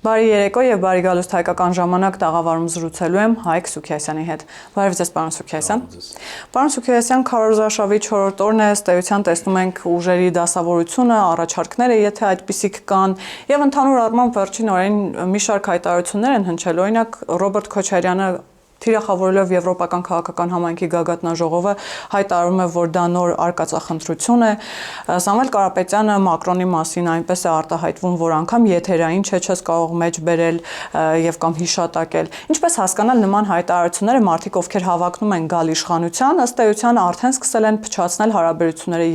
Բարի երեկո եւ բարի գալուստ հայկական ժամանակ տաղավարում զրուցելու եմ Հայկ Սուքիասյանի հետ։ Բարև ձեզ, պարոն Սուքիասյան։ Պարոն Սուքիասյան, քարոզարշավի 4-րդ օրն է, ըստ էության տեսնում ենք ուժերի դասավորությունը, առաջարկները, եթե այդպիսիք կան, եւ ընդհանուր առմամբ վերջին օրերին մի շարք հայտարարություններ են հնչել, օրինակ Ռոբերտ Քոչարյանը Թիրախավորելով Եվրոպական քաղաքական համայնքի գագաթնաժողովը հայտարարում է, որ դա նոր արկածախնդրություն է։ Սամվել Կարապետյանը Մակրոնի մասին այնպես է արտահայտվում, որ անգամ եթերային չես կարող մեջ բերել եւ կամ հիշատակել։ Ինչպես հասկանալ նման հայտարարությունները մարդիկ, ովքեր հավակնում են գալ իշխանության, ըստ էության արդեն սկսել են փչացնել հարաբերությունները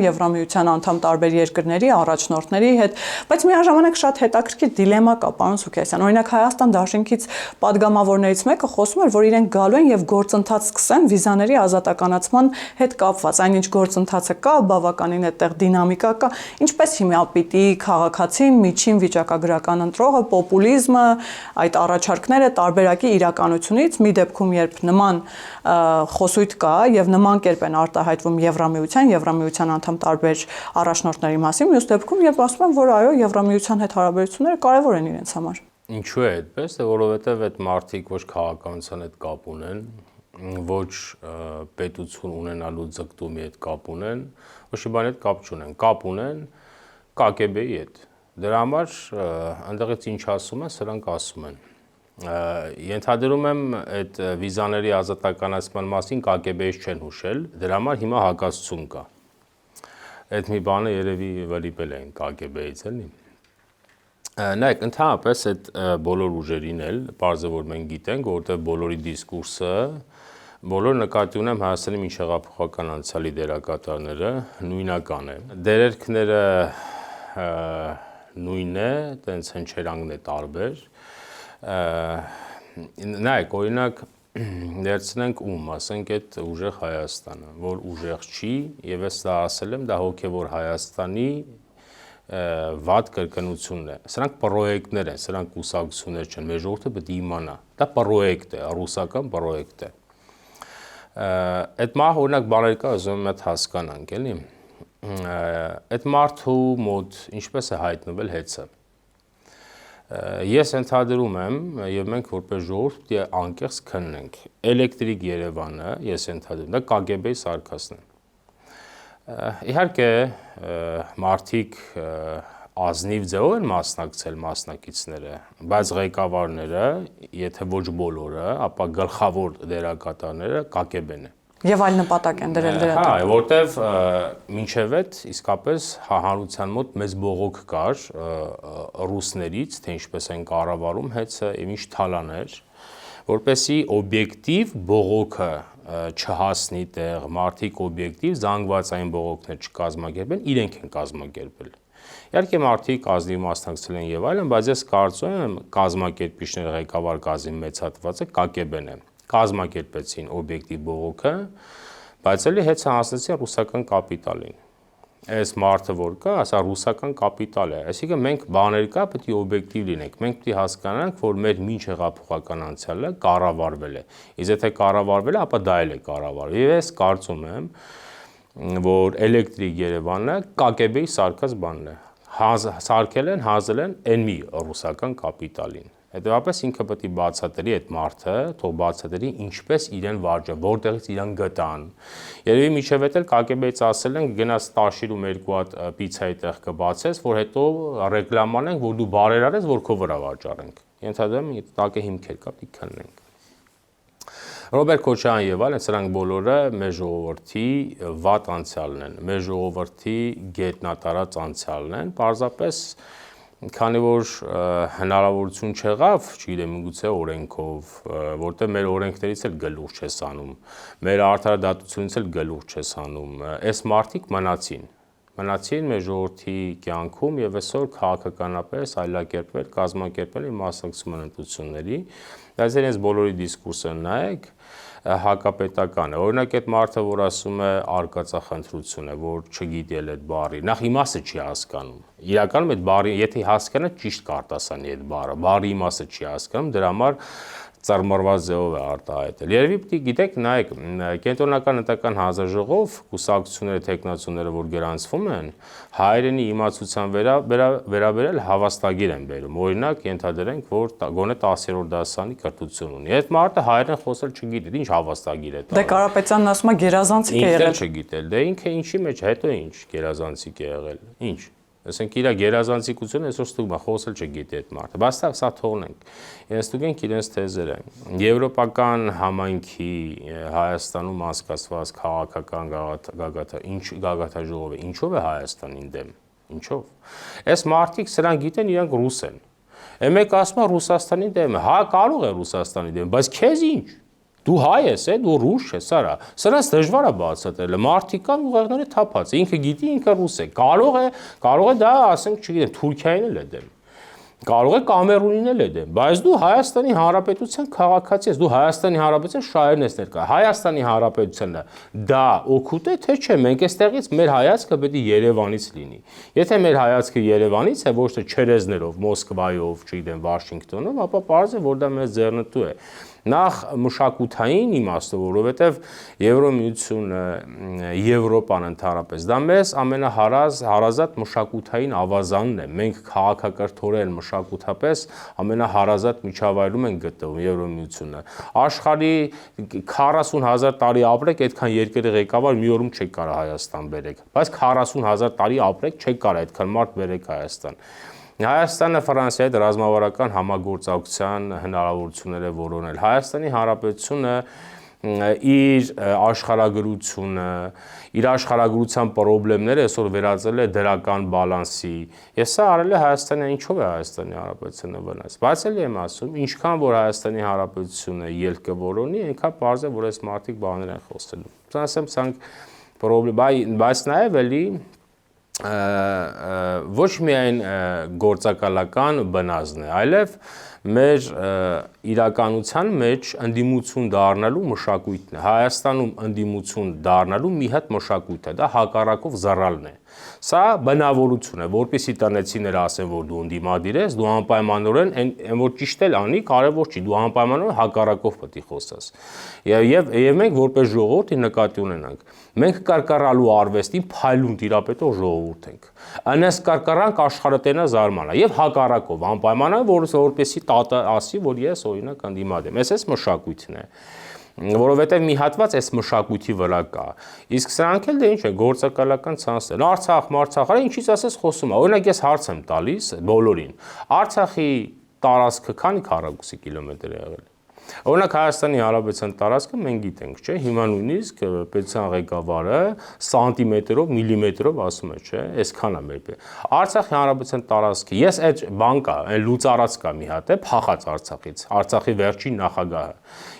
Եվրամիության անդամ տարբեր երկրների առաջնորդների հետ, բայց միաժամանակ շատ հետաքրքիր դիլեմա կա, պարոն Սուքիասյան։ Օրինակ Հայաստան դաշինքից падգամավորներից մեկը խոսում էր, որ իրենք գալու են եւ գործընթաց սկսեն վիզաների ազատականացման հետ կապված, այնինչ գործընթացը կա, բավականին այդտեղ դինամիկա կա, ինչպես հիմա պիտի քաղաքացին, միջին վիճակագրական ընտրողը, պոպուլիզմը, այդ առաջարկները տարբերակի իրականությունից, մի դեպքում երբ նման խոսույթ կա եւ նման կերպ են արտահայտվում Եվրամիության անդամ տարբեր առաջնորդների մասին, մյուս դեպքում երբ ասում են, որ այո, Եվրամիության հետ հարաբերությունները կարեւոր են իրենց համար։ Ինչու է այդպես, որովհետև այդ մարդիկ ոչ քաղաքականության հետ կապ ունեն, ոչ պետություն ունենալու ձգտումի հետ կապ ունեն, ոչ մի բանի հետ կապ չունեն, կապ ունեն ԿԳԲ-ի հետ։ Դրա համար այնտեղից ինչ ասում են, սրանք ասում են։ Ենթադրում եմ այդ վիզաների ազատականացման մասին ԿԳԲ-ից չեն հուշել, դրա համար հիմա հակասություն կա։ Այդ մի բանը երևի վրիպել էին ԿԳԲ-ից, էլի։ Նայեք, ընդհանրապես այդ բոլոր ուժերին էլ, պարզ է որ մենք գիտենք, որովհետև բոլորի դիսկուրսը, բոլոր նկատի ունեմ Հայաստանի միջհեղափոխական անցյալի դերակատարները նույնական են։ Դերերքները նույնն է, տենց հնչերանգն է տարբեր։ Նայեք, օրինակ ներցնենք ում, ասենք այդ ուժեղ Հայաստանը, որ ուժեղ չի, եւ ես դա ասել եմ, դա հոգեվոր Հայաստանի վատ կրկնությունն է։ Սրանք պրոյեկտներ են, սրանք կուսակցություններ չեն, մեր ժողովուրդը պետք է իմանա։ Դա պրոյեկտ է, ռուսական պրոյեկտ է։ Այդ մահ օրինակ բաներ կա, ուզում եմ այդ հասկանանք, էլի։ Այդ մարդու մոտ ինչպես է հայտնվել հեծը։ Ես ենթադրում եմ, եւ մենք որպես ժողովուրդ պետք է անկեղծ քննենք։ Էլեկտրիկ Երևանը, ես ենթադրում, դա ԿԳԲ-ի սարքածն է։ Իհարկե մարդիկ ազնիվ ձևով են մասնակցել մասնակիցները, բայց ղեկավարները, եթե ոչ բոլորը, ապա գլխավոր դերակատարները ԿԳԲ-ն է։ Եվ այլ նպատակ են դրել դրա տակ։ Հա, որտեվ մինչև այդ իսկապես հանրության մոտ մեծ բողոք կար ռուսներից, թե ինչպես են կառավարում հեծը, եւ ինչ թալաներ, որպեսզի օբյեկտիվ բողոքը չհասնի տեղ, մարդիկ օբյեկտիվ զանգվածային բողոքներ չկազմակերպեն, իրենք են կազմակերպել։ Իհարկե մարդիկ ազնիվ մասնակցել են եւ այլն, բայց ես կարծում եմ կազմակերպիչները ղեկավար կազմի մեծ հատվածը ԿԳԲ-ն է։ Կազմակերպեցին օբյեկտիվ բողոքը, բայց էլի հետ հասնեցին ռուսական կապիտալին։ Այս մարդը որ կա, ասա ռուսական կապիտալ է։ Այսինքն մենք բաներ կա, պետք է օբյեկտիվ լինենք։ Մենք պետք է հասկանանք, որ մեր մինչ հեղափոխական անցյալը կառավարվել է։ Իսկ եթե կառավարվել է, ապա դա էլ է կառավարվել։ Եվ ես կարծում եմ, որ էլեկտրիկ Երևանը ԿԳԲ-ի սարքած բանն է։ Սարքել են, հազել են այն մի ռուսական կապիտալին։ Հետևաբար ինքը պետք է բացատրի այդ մարդը, թող բացատրի ինչպես իրեն վարժը, որտեղից իրան գտան։ Երևի միջև էլ ԿԳԲ-ից ասել են գնաց տաշիրում 2 հատ պիցայի տեղ կբացես, որ հետո ռեկլամանենք, որ դու բարեր արես, որ քո վրա վաճառենք։ Ենթադրում եմ, տակը հիմքեր կա, պետք է քննենք։ Ռոբերտ Քոչարյան եւ այլն, սրանք բոլորը մեր ժողովրդի վատ անցյալն են, մեր ժողովրդի գետնատարած անցյալն են, պարզապես քանի որ հնարավորություն չեղավ, չգիտեմ, միգուցե օրենքով, որտեղ մեր օրենքներից էլ գլուխ չես անում, մեր արդարադատությունից էլ գլուխ չես անում, այս մարդիկ մնացին մեր ժողովրդի կյանքում եւ այսօր քաղաքականապես այլակերպվել, կազմակերպել են մասնակցում են ընտրությունների, բայց իրենց բոլորի դիսկուրսը նայեք, հակապետական է։ Օրինակ այդ մարդը, որ ասում է արկածախնդրություն է, որ չգիտի էլ այդ բառի, նախ իմաստը չի հասկանում։ Իրականում այդ բառի, եթե հասկանա, ճիշտ կարտասանի այդ բառը, բառի իմաստը չի հասկանում, դրա համար ծառմարված ձևով է արտահայտել։ Երևի պիտի գիտեք, նայեք, կենտրոնական ընտական հանձնաժողով կուսակցությունները, տեխնացուները, որ գրանցվում են, հայերենի իմացության վերաբերել հավաստագիր են բերում։ Օրինակ, ենթադրենք, որ գոնե 10-րդ դասարանի կրթություն ունի։ Այդ մարդը հայերեն խոսել չգիտի, ինչ հավաստագիր է տալու։ Դե Կարապետյանն ասում է գերազանցիկ է եղել։ Ինքը չգիտել, դե ինքը ինչի մեջ, հետո ինչ գերազանցիկ է եղել։ Ինչ։ Ասենք իր գերազանցիկությունը այսօր ստուգում է, խոսել չգիտի այդ մարդը։ Բայց սա թողնենք։ Իրենց ստուգենք իրենց թեզերը։ Եվրոպական համայնքի Հայաստանում անցկացված քաղաքական գագաթաժողովը ինչով է Հայաստանին դեմ։ Ինչով։ Այս մարդիկ սրանք գիտեն, իրանք ռուս են։ Մեկ ասում է Ռուսաստանի դեմ է։ Հա, կարող է Ռուսաստանի դեմ, բայց քեզ ինչ։ Դու հայ ես, դու ռուս ես, սրանց դժվար է բացատրելը։ Մարդիկ կան ուղեղները թափած, ինքը գիտի, ինքը ռուս է։ Կարող է դա, ասենք, չգիտեմ, Թուրքիային էլ է դեմ։ Կարող է Կամերունին էլ է դեմ, բայց դու Հայաստանի Հանրապետության քաղաքացի ես, դու Հայաստանի Հանրապետության շահերն ես ներկա։ Հայաստանի Հանրապետությունը դա օգուտ է, թե չէ, մենք այստեղից մեր հայացքը պետք է Երևանից լինի։ Եթե մեր հայացքը Երևանից է, ոչ թե Չերեզներով, Մոսկվայով, չգիտեմ, Վաշինգտոնով, ապա պարզ է, որ դա մեզ ձեռնտու է։ Նախ մշակութային իմաստով, որովհետև Եվրոմիությունը, Եվրոպան ընդհանրապես, դա մեզ ամենահարազատ մշակութային ավազանն է։ Մենք քաղաքակրթորեն մշակութապես ամենահարազատ միջավայրում ենք գտնվում Եվրոմիությունը։ Աշխարհի 40,000 տարի ապրեք, այդքան երկրի ղեկավար մի օրում չեք կարող Հայաստան բերեք, բայց 40,000 տարի ապրեք, չեք կարող այդքան մարդ բերեք Հայաստան։ Հայաստանը Ֆրանսիայի հետ ռազմավարական համագործակցության հնարավորություններ է որոնել։ Հայաստանի Հանրապետությունը իր աշխարհագրությունը, իր աշխարհագրության խնդիրները այսօր վերածել է դրական բալանսի։ Ես սա արել է Հայաստանի, ինչով է Հայաստանի Հանրապետությունը վնաս։ Բայց էլ եմ ասում, ինչքան որ Հայաստանի Հանրապետությունը ելք կորոնի, այնքան պարզ է, որ այս մարդիկ բաներ են խոսելու։ Ասեմ, ցանկ խնդրեմ, բայց նաև էլի ոչ միայն գործակալական բնազն է, այլև մեր իրականության մեջ ընդդիմություն դառնալու մշակույթն է։ Հայաստանում ընդդիմություն դառնալու մի հատ մշակույթ է, դա հակառակով զռալն է։ Սա բնավորություն է, որպեսզի տնեցիները ասեն, որ դու ընդդիմադիր ես, դու անպայմանորեն այն որ ճիշտ էլ անի, կարևոր չի, դու անպայմանորեն հակառակով պետք է խոսես։ Եվ մենք որպես ժողովուրդ նկատի ունենանք։ Մենք կարկառալու արվեստին փայլուն տիրապետող ժողովուրդ ենք։ Անես կարկառանք աշխարհը տենա զարմանա եւ հակառակով անպայմանորեն որպեսզի տատը ասի, որ ես օրինակ ընդդիմադիր եմ։ Այս մշակույթն է։ Որովհետև մի հատված այս մշակույթի վրա կա։ Իսկ սրանք էլ դե ինչ է, գործակալական ցանցեր։ Արցախ, արա ինչից ասես խոսում է։ Օրինակ ես հարց եմ տալիս բոլորին։ Արցախի տարածքը քանի քառակուսի կիլոմետր է եղել։ Օրինակ Հայաստանի Հանրապետության տարածքը մենք գիտենք, չէ՞, հիմա նույնիսկ պետության ղեկավարը սանտիմետրով, միլիմետրով ասում է, չէ՞, այսքան է մեր։ Արցախի Հանրապետության տարածքը, ես այդ բան կա, այն լուծարած կա մի հատ է, փախած Արցախից, Արցախի վերջին նախագահը։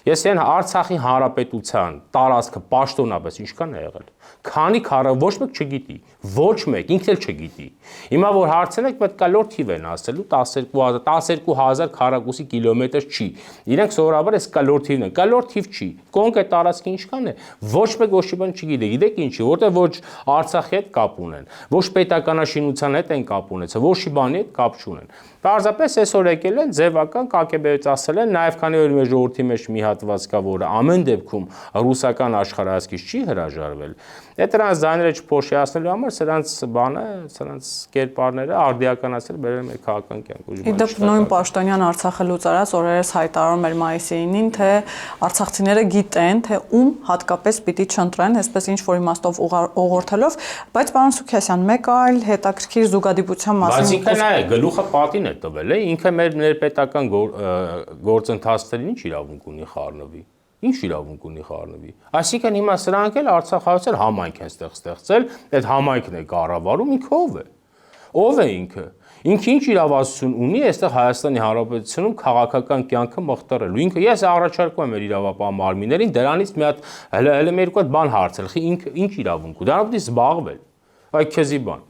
Ես այն Արցախի Հանրապետության տարածքը պաշտոնապես ինչքան է եղել։ Քանի քառ ոչ մեկ չգիտի, ոչ մեկ, ինքն էլ չգիտի։ Հիմա որ հարցնեք, պետք է լոր թիվ են ասելու 12000 քառակուսի կիլոմետր չի։ Իրենք սովորաբար այս կալոր թիվն է, կալոր թիվ չի։ Կոնկրետ տարածքը ինչքան է, ոչ մեկ ոչ մի բան չգիտի։ Գիտեք ինչի, որտեղ ոչ Արցախի հետ կապ ունեն, ոչ պետականաշինության հետ են կապ ունեցել, ոչ մի բանի հետ կապ չունեն։ Պարզապես այսօր եկել են ձևական կակեբեից ասել են, նաև քանի որ մեր ժողովրդի մեջ մի հատված կա, որը ամեն դեպքում ռուսական աշխարհայացքից չի հրաժարվել։ Այդ նրանց ձայները չփոշիացնելու համար սրանց բանը, սրանց կերպարները արդիականացել բերել մեր քաղաքական կյանք։ Իդեպ նույն Պաշտոնյան Արցախը լուծարած օրերս հայտարարում էր մայիսի 9-ին, թե արցախցիները գիտեն, թե ում հատկապես պիտի չընտրեն, այսպես ինչ որ իմաստով ուղղորդելով, բայց պարոն Սուքիասյան, մեկ այլ հետաքրքիր զուգադիպության մասին։ Բայց ինքը նա է, գլուխը պատին է տվել, ինքը մեր պետական գործընթացներին ինչ իրավունք ունի խառնվի։ Ինչ իրավունք ունի խառնվի։ Այսինքն հիմա սրանք էլ արցախահայեր համայնք են ստեղծել, այդ համայնքն է կառավարում, ինքը ով է։ Ով է ինքը։ Ինքը ինչ իրավասություն ունի այստեղ Հայաստանի Հանրապետությունում քաղաքական կյանքը մղտարելու։ Ինքը ես առաջարկում եմ իրավապահ մարմիններին դրանից մի հատ հələ մի երկու հատ բան հարցել, ինքը ինչ իրավունք ունի։ Դրանով պիտի զբաղվել։ Այ քեզի բան։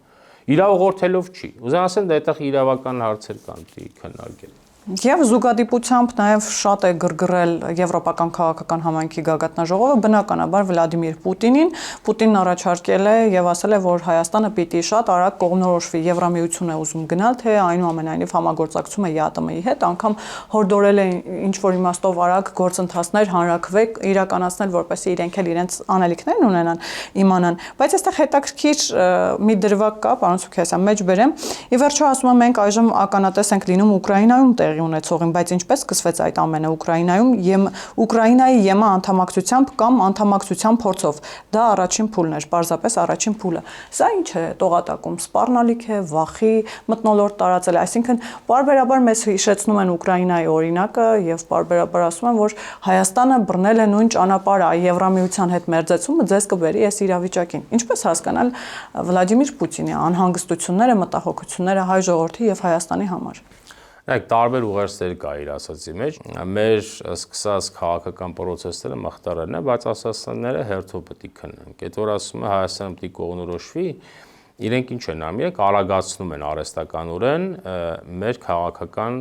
Իրավողորթելով չի։ Ուզեմ ասեմ դա այդտեղ իրավական հարցեր կան պիտի քննարկել։ Եվ զուգադիպությամբ նաև շատ է գրգռել Եվրոպական քաղաքական համայնքի գագաթնաժողովը, բնականաբար Վլադիմիր Պուտինին։ Պուտինն առաջարկել է եւ ասել է, որ Հայաստանը պիտի շատ արագ կողմնորոշվի, Եվրամիություն է ուզում գնալ, թե այնուամենայնիվ համագործակցում է ԵԱՏՄ-ի հետ, անգամ հորդորել է ինչ որ իմաստով արագ գործընթացներ հանրաքվե իրականացնել, որպեսզի իրենք էլ իրենց անելիքներն ունենան, իմանան։ Բայց այստեղ հետաքրքիր մի դրվագ կա, պարոն Սուքիասյան, մեջ բերեմ։ Ի վերջո ասում եմ, մենք այժմ ականատես ենք լինում Ուկրաինայում ունեցողին, բայց ինչպես սկսվեց այդ ամենը Ուկրաինայում, Ուկրաինայի ԵՄ անդամակցությամբ կամ անդամակցության փորձով։ Դա առաջին փուլն էր, պարզապես առաջին փուլը։ Սա ինչ է տողատակում, սպառնալիք է, վախի մթնոլորտ տարածել, այսինքն պարբերաբար մեզ հիշեցնում են Ուկրաինայի օրինակը եւ պարբերաբար ասում են, որ Հայաստանը բռնել է նույն ճանապարհը, Եվրամիության հետ մերձեցումը ձեզ կբերի այս իրավիճակին։ Ինչպես հասկանալ Վլադիմիր Պուտինի անհանգստությունները, մտահոգությունները հայ ժողովրդի եւ Հայաստանի համար։ Այդ տարբեր ուղերձներ կա իր ասացի մեջ, մեր սկսած քաղաքական process-ները մխտարեն են, բայց ասացները հերթով պետք է քննեն։ Այդ որ ասում է Հայաստանը պետք է կողմնորոշվի, իրենք ինչ են անում, իրենք արագացնում են արհեստականորեն մեր քաղաքական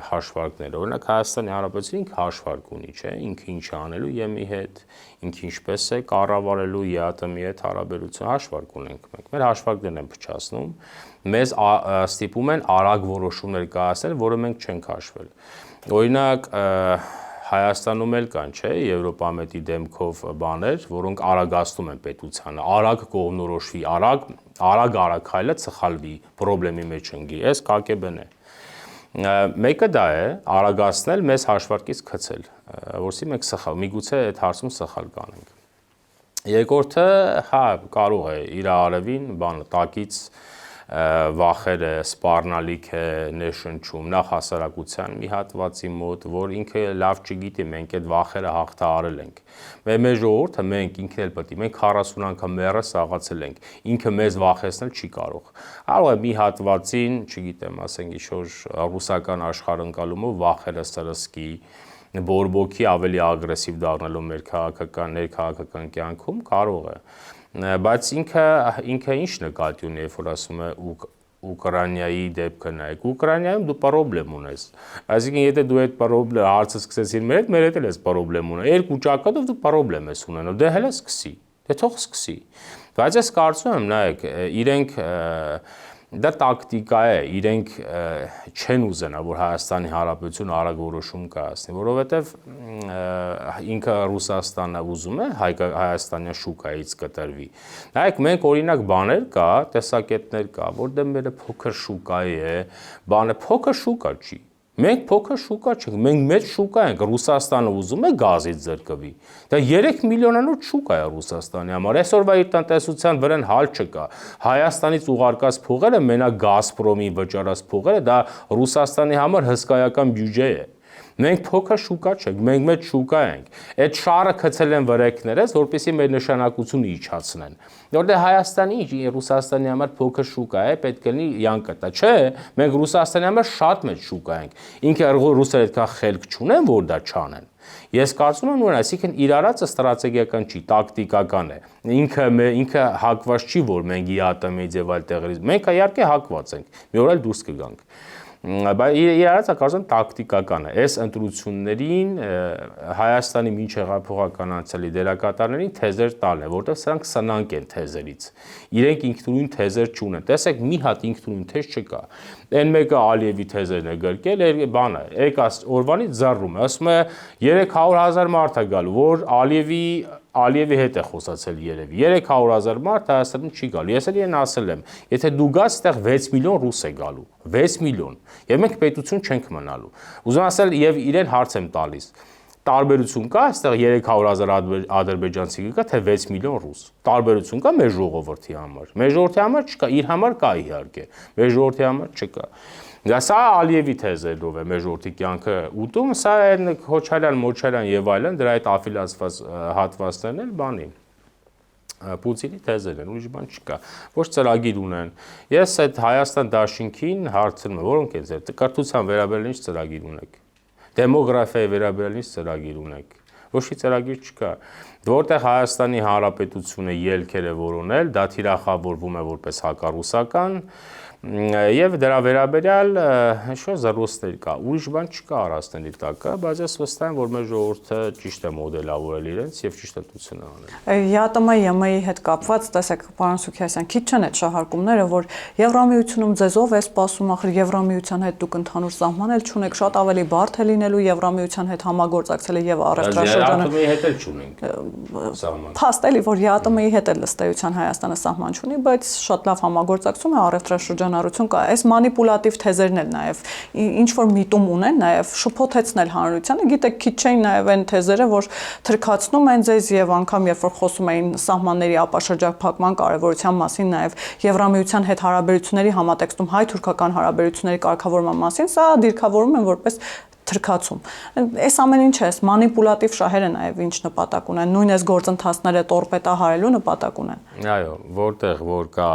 հաշվարկները։ Օրինակ Հայաստանի Հանրապետությունը ինքը հաշվարկ ունի, չէ՞, ինքը ինչ է անելու ԵՄ-ի հետ, ինքը ինչպես է կառավարելու ԵԱՏՄ-ի հետ հարաբերություն հաշվարկ ունենք մենք։ Մեր հաշվարկներն են փչացնում, մեզ ստիպում են արագ որոշումներ կայացնել, որը մենք չենք հաշվել։ Օրինակ Հայաստանում էլ կան, չէ, Եվրոպամետի դեմքով բաներ, որոնք արագացնում են պետությանը, արագ կողմնորոշվի, արագ քայլը սխալվի, խնդրի մեջ ընկի, այս ԿԿԲ-ն է։ Մեկը դա է, արագացնել, մեզ հաշվարկից գցել, որովհետեւ մենք սխալ, միգուցե այդ հարցում սխալ կանենք։ Երկրորդը, հա, կարող է իր արևին, տակից վախերը, սպառնալիք է ներշնչում նախ հասարակության մի հատվածի մոտ, որ ինքը լավ չգիտի, մենք այդ վախերը հաղթահարել ենք։ Մեր ժողովուրդը մենք ինքն էլ պետք է, մենք 40 անգամ մեռը սաղացել ենք, ինքը մեզ վախեցնել չի կարող։ Կարող է մի հատվածին, չգիտեմ, ասենք ինչ-որ ռուսական աշխարհընկալումով վախերը սրսկի, բորբոքի ավելի ագրեսիվ դառնալու մեր ներքաղաքական կյանքում կարող է։ Բայց ինքը ինչ նկատի ունի, երբ որ ասում է Ուկրաինայի դեպքը նայեք, Ուկրաինայում դու պրոբլեմ ունես։ Այսինքն եթե դու այդ հարցը սկսեցիր մեր հետ էլ ես պրոբլեմ ունես։ Երկու ճակատով դու պրոբլեմ ես ունենում, դե հələ սկսի։ Դե թող սկսի։ Բայց ես կարծում եմ, նայեք, իրենք դա տակտիկա է, իրենք չեն ուզենա, որ Հայաստանի Հանրապետությունը արագ որոշում կայացնի, որովհետև ինքը Ռուսաստանը ուզում է հայաստանյան շուկայից կտրվի։ Նայեք, մենք օրինակ բաներ կա, տեսակետներ կա, որ դե մեր փոքր շուկա է, փոքր շուկա չի։ Մենք փոքր շուկա չենք, մենք մեծ շուկա ենք, Ռուսաստանը ուզում է գազից զրկվի։ Դա 3 միլիոնանոց շուկա է Ռուսաստանի համար։ Այսօրվա իր տնտեսության վրան հալ չկա։ Հայաստանից ուղարկած փողերը, մենակ Գազպրոմի վճարած փողերը, դա Ռուսաստանի համար հսկայական բյուջե է։ Մենք փոքր շուկա չենք, մենք մեծ շուկա ենք։ Այդ շարը գցել են վրեքներս, որպեսզի մեր նշանակությունը իջացնեն։ Որտեղ Հայաստանի, Ռուսաստանի համար փոքր շուկա է, պետք է լինի յանկտա, չէ՞։ Մենք Ռուսաստանի համար շատ մեծ շուկա ենք։ Ինքը ռուսերը այդքան խելք չունեն, որ դա չանեն։ Ես կարծում եմ, որ այսինքն իր արածը ստրատեգիական չի, տակտիկական է։ Ինքը հակված չի, որ մենք ԵԱՏՄ-ից եւ այլ տեղերից։ Մենք իհարկե հակված ենք։ Մի օր էլ դուրս կգանք։ Բայց իր արածը կարծում եմ տակտիկական է։ Այս ընտրություններին Հայաստանի մինչ հեղափոխական անցյալի դերակատարներին թեզեր տալն է, որտեղ սրանք սնանկ են թեզերից։ Իրենք ինքնուրույն թեզեր չունեն։ Տեսեք, մի հատ ինքնուրույն թեզ չկա։ Այն մեկը Ալիևի թեզերն է գրկել, բանը, եկած օրվանից զառում է, ասում է 300,000 մարդ է գալու, որ Ալիևի հետ է խոսացել երևի։ 300,000 մարդ Հայաստանում չի գալու։ Ես էլ իրեն ասել եմ, եթե դու գաս, այդտեղ 6 միլիոն ռուս է գալու։ 6 միլիոն։ Եվ մենք պետություն չենք մնալու։ Ուզում ասել, եւ իրեն հարց եմ տալիս։ Տարբերություն կա, այստեղ 300,000 ադրբեջանցի կա, թե 6 միլիոն ռուս։ Տարբերություն կա մեր ժողովրդի համար։ Մեր ժողովրդի համար չկա, իր համար կա իհարկե։ Մեր ժողովրդի համար չկա։ Սա Ալիևի թեզերով է մեր ժողովրդի կյանքը ուտում, սա այն Քոչարյան, Մոչարյան եւ այլն, դրա այդ աֆիլացված հատվածներն էլ բանի։ Պուտինի թեզեր են, ուրիշ բան չկա։ Ոչ ծրագիր ունեն։ Ես այդ Հայաստան դաշինքին հարցնում եմ, որոնք են ձեր կրթության վերաբերյալ ինչ ծրագիր ունեք։ Դեմոգրաֆիայի վերաբերյալ ինչ ծրագիր ունեք։ Ոչ մի ծրագիր չկա։ Որտեղ Հայաստանի Հանրապետությունը ելքեր է որոնել, դա թիրախավորվում է որպես հակառուսական, Եվ դրա վերաբերյալ ինչ-որ զրույցներ կա, ուրիշ բան չկա առանցների տակը, բայց ես վստահ եմ, որ մեր ժողովուրդը ճիշտ է մոդելավորել իրենց եւ ճիշտ ընտրություն է անել։ ԵԱՏՄ ԵՄ-ի հետ կապված, տեսեք, պարոն Սուքիասյան, քիչ չեն այդ շահարկումները, որ Եվրամիությունում ձեզով է սպասում, ախր Եվրամիության հետ դուք ընդհանուր սահման էլ չունեք, շատ ավելի բարդ է լինելու Եվրամիության հետ համագործակցելը եւ առևտրաշրջանը։ ԵԱՏՄ-ի հետ էլ չունենք սահման։ Փաստ էլի, որ ԵԱՏՄ-ի հետ էլ ըստեյության Հայաստանը սահման չունի, բայց շատ լավ համագործակցում է, առևտրաշրջանառություն կա։ Այս մանիպուլատիվ թեզերն էլ նաեւ ինչ որ միտում ունեն, նաեւ շփոթեցնել հանրությանը, գիտեք, քիչ չէին նաեւ այն թեզերը, որ թրքացնում են ձեզ եւ անգամ երբ որ խոսում էին սահմանների ապաշրջափակման կարեւորության մասին, նաեւ Եվրամիության հետ հարաբերությունների համատեքստում հայ-թուրքական հարաբերությունների կարգավորման մասին, սա դիրքավորում են որպես թրքացում։ Այս ամեն ինչը, այս մանիպուլատիվ շահերը նաև ինչ նպատակ ունեն, նույն այս գործընթացները տորպետահարելու նպատակ ունեն։ Այո, որտեղ որ կա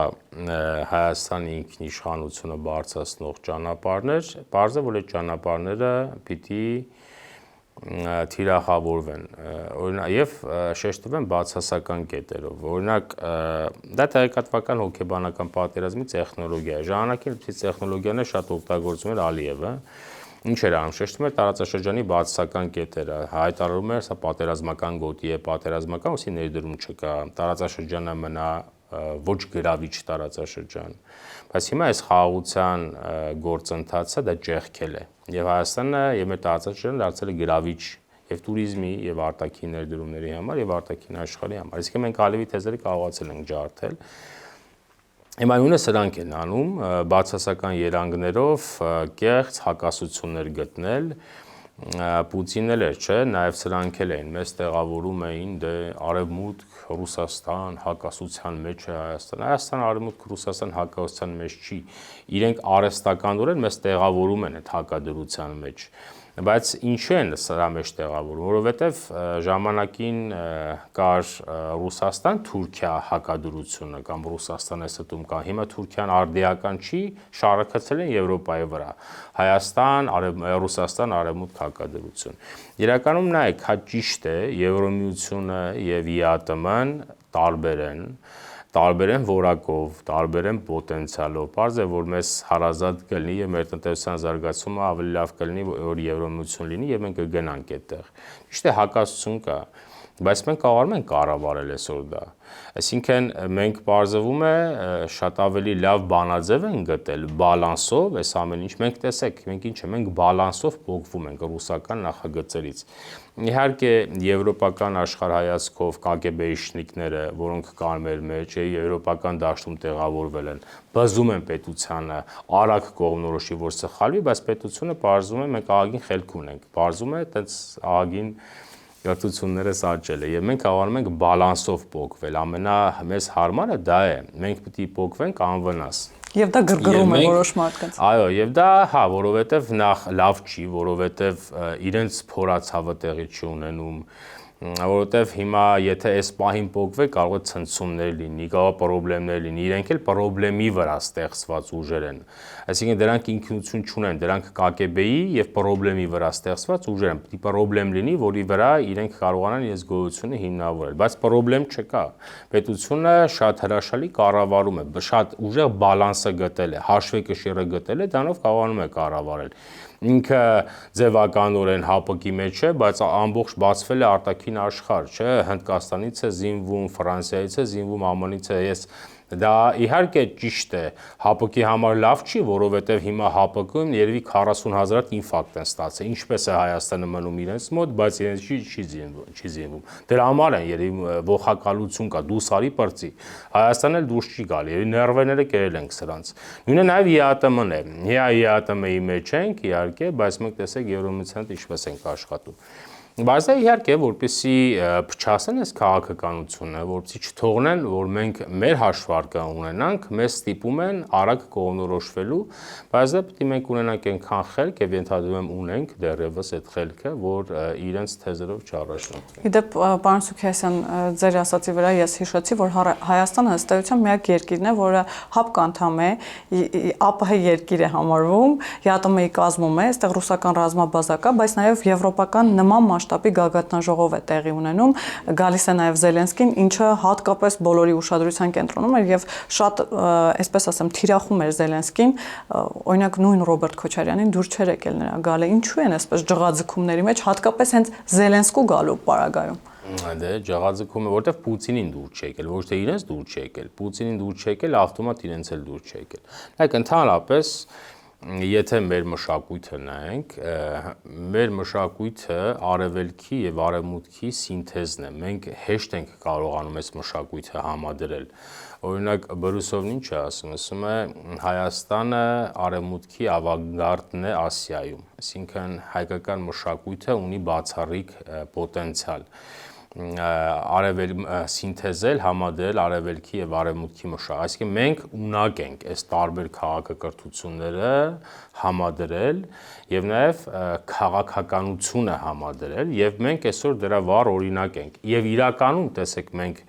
Հայաստանի ինքնիշխանությունը բարձրացնող ճանապարհներ, բարձր որ այդ ճանապարհները պիտի թիրախավորվեն, օրինակ եւ շեշտվեն բացասական կետերով, օրինակ դա տեղեկատվական հոգեբանական պատերազմի տեխնոլոգիա է, ժամանակին այդ տեխնոլոգիան է շատ օգտագործում էր Ալիևը, ինչ էր անում, շեշտում էր տարածաշրջանի բացասական կետերը, հայտարարում էր սա պատերազմական գոտի է, պատերազմական, ուսի ներդրում չկա, տարածաշրջանը մնա ոչ գրավիչ տարածաշրջան, բայց հիմա այս խաղաղության գործընթացը դա ջեղքել է եւ Հայաստանը եւ մեր տարածաշրջանը դարձել է գրավիչ եւ туриզմի եւ արտաքին ներդրումների համար եւ արտաքին աշխարհի համար, իսկ մենք ալիվի թեզերը կարողացել ենք ջարդել։ Հիմա նույնը սրանք են անում, բացասական երանգներով կեղծ հակասություններ գտնել, Պուտինն էլ էր, չէ, նաև սրանք էլ էին, մեզ տեղավորում էին դե Արևմուտք, Ռուսաստան, հակասության մեջ է Հայաստան, Հայաստան Արևմուտք, Ռուսաստան հակասության մեջ չի, իրենք արհեստականորեն մեզ տեղավորում են այդ հակադրության մեջ, բայց ինչու են սրա մեջ տեղավորում, որովհետև ժամանակին կար Ռուսաստան-Թուրքիա հակադրությունը կամ Ռուսաստան-ը ստում կա, հիմա Թուրքիան արդիական չի, շարքացել են Եվրոպայի վրա, Հայաստան, Ռուսաստան, Արևմուտք հակադրություն։ Իրականում նայեք, հա ճիշտ է, Եվրոմիությունը եւ ԵԱՏՄ-ն տարբեր են որակով, տարբեր են պոտենցիալով, պարզ է, որ մեզ հարազատ կլինի եւ մեր տնտեսության զարգացումը ավելի լավ կլինի, որ Եվրոմիություն լինի եւ մենք կգնանք այդտեղ։ Ճիշտ է, հակասություն կա, բայց մենք կարողանում ենք կառավարել այսօր դա։ Այսինքն մենք բարձվում է շատ ավելի լավ բանաձև են գտել բալանսով, այս ամեն ինչ մենք տեսեք, մենք ինչ է, մենք բալանսով փոխվում ենք ռուսական նախագծերից։ Իհարկե եվրոպական աշխարհայացքով կագեբեիշնիկները, որոնք կան մեր մեջ, եվրոպական դաշտում տեղավորվել են, բզում են պետությանը, արագ կողմնորոշի, որ սխալվի, բայց պետությունը բարձում է, մենք ահագին խելք ունենք, բարձում է, այդպես ահագին կրթությունները սաճել է եւ մենք կարողանում ենք բալանսով փոխվել, ամենամեծ հարմարը դա է, մենք պետք է փոխվենք անվնաս։ Եվ դա գրգռում է որոշ մարդկանց։ Այո, եւ դա, հա, որովհետեւ նախ լավ չի, որովհետեւ իրենց փորացավը տեղի չի ունենում, որովհետեւ հիմա եթե այս պահին փոխվեք, կարող է ցնցումներ լինի, կարող է խնդիրներ լինի, իրենք էլ խնդրեմի վրա ստեղծված ուժեր են։ Այսինքն դրանք ինքնություն չունեն, դրանք ԿԿԲ-ի եւ խնդրեմի վրա ստեղծված ուժեր են։ Պետք է խնդրեմ լինի, որի վրա իրենք կարողանան իրենց գոյությունը հիմնավորել, բայց խնդրեմ չկա։ Պետությունը շատ հրաշալի կառավարում է, շատ ուժեղ բալանսը գտել է, հաշվեկշիռը գտել է, դրանով կարողանում է կառավարել։ Ինքը ձևականորեն ՀԱՊԿ-ի մեջ է, բայց ամբողջ բացվել է արտաքին աշխարհ, չէ, Հնդկաստանից է զինվում, Ֆրանսիայից է զինվում, ԱՄՆ-ից է, ես դա իհարկե ճիշտ է, ՀԱՊԿ-ի համար լավ չի, որովհետև հիմա ՀԱՊԿ-ում երևի 40,000 ինֆարկտ են ստացել, ինչպես է Հայաստանը մնում իրենց մոտ, բայց իրենց չի զինվում։ Դրա համար են երևի ողակալություն կա, դուրս արի պրծի։ Հայաստանը էլ դուրս չի գալի, երևի ներվները կերել ենք սրանց։ Նույնը նաև ԵԱՏՄ-ն է։ ԵԱՏՄ-ի մեջ ենք, իհարկե, բայց մենք տեսեք Եվրոմիության հետ ինչպես ենք աշխատում։ Բայց դա իհարկե, որպեսզի փչացնեն այս քաղաքականությունը, որպեսզի չթողնեն, որ մենք մեր հաշվարկը ունենանք, մեզ ստիպում են արագ կողմնորոշվելու, բայց դա պետք է մենք ունենանք այնքան խելք եւ ենթադրում եմ ունենք դեռևս այդ խելքը, որ իրենց թեզերով չառաջնորդվեն։ Իդեպ, պարոն Սուքիասյան, ձեր ասացի վրա ես հիշեցի, որ Հայաստանը ըստ էության միակ երկիրն է, որը ՀԱՊԿ անդամ է, ԱՊՀ երկիր է համարվում, ԵԱՏՄ-ի կազմում է, այստեղ ռուսական ռազմաբազա կա, բայց նաեւ եվրոպական նման մասշտաբի գագաթնաժողով է տեղի ունենում, գալիս է նաև Զելենսկին, ինչը հատկապես բոլորի ուշադրության կենտրոնում էր եւ շատ, այսպես ասեմ, թիրախում էր Զելենսկին, օրինակ նույն Ռոբերտ Քոչարյանին դուր չէր եկել նրա գալը։ Ինչու են այսպես ջղաձգումների մեջ, հատկապես հենց Զելենսկու գալու պարագայում։ Դե ջղաձգումը, որտեվ Պուտինին դուր չեկել, ոչ թե իրենց դուր չեկել, Պուտինին դուր չեկել, ավտոմատ իրենց էլ դուր չեկել։ Նայեք, ընդհանրապես, եթե մեր մշակույթը նայենք, մեր մշակույթը արևելքի եւ արևմուտքի սինթեզն է։ Մենք հեշտ ենք կարողանում այս մշակույթը համադրել։ Օրինակ Բրուսովն ինչ է ասում, ասում է Հայաստանը արևմուտքի ավանգարդն է Ասիայում, այսինքն հայկական մշակույթը ունի բացառիկ պոտենցիալ սինթեզել, համադրել արևելքի եւ արևմուտքի մշակույթը, այսինքն մենք ունակ ենք այս տարբեր քաղաքակրթությունները համադրել եւ նաեւ քաղաքականությունը համադրել եւ մենք այսօր դրա վառ օրինակ ենք եւ իրականում տեսեք մենք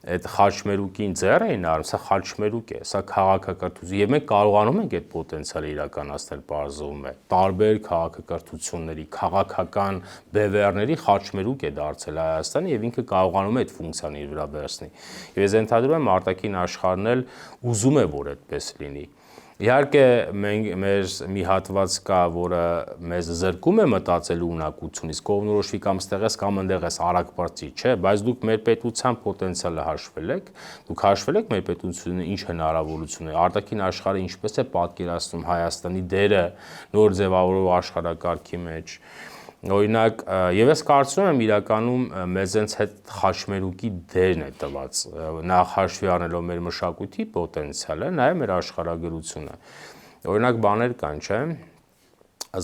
այդ խաչմերուկին ձեռ էին արում, սա խաչմերուկ է, սա քաղաքակրթություն եւ մենք կարողանում ենք այդ պոտենցիալը իրականացնել, բարձրում է։ Տարբեր քաղաքակրթությունների, քաղաքական բևեռների խաչմերուկ է դարձել Հայաստանը եւ ինքը կարողանում է այդ ֆունկցիան իր վրա վերցնի։ Եվ ես ենթադրում եմ արտաքին աշխարհն էլ ուզում է, որ այդպես լինի։ Իհարկե մեր մի հատված կա, որը մեզ զրկում է մտածելու ունակությունից, կողմնորոշվի կամ ստեղես կամ ընդեղես արագ բարձի, չէ, բայց դուք մեր պետության պոտենցիալը հաշվել եք, դուք հաշվել եք մեր պետությունը ինչ հնարավորություն է, արտաքին աշխարհը ինչպես է պատկերացնում Հայաստանի դերը նոր ձևավորող աշխարհակարգի մեջ։ Օրինակ, եւ ես կարծում եմ իրականում մեզ հենց այդ խաչմերուկի դերն է տված, նախ հաշվի առնելով մեր մշակույթի պոտենցիալը, նաեւ մեր աշխարհագրությունը։ Օրինակ բաներ կան, չէ՞,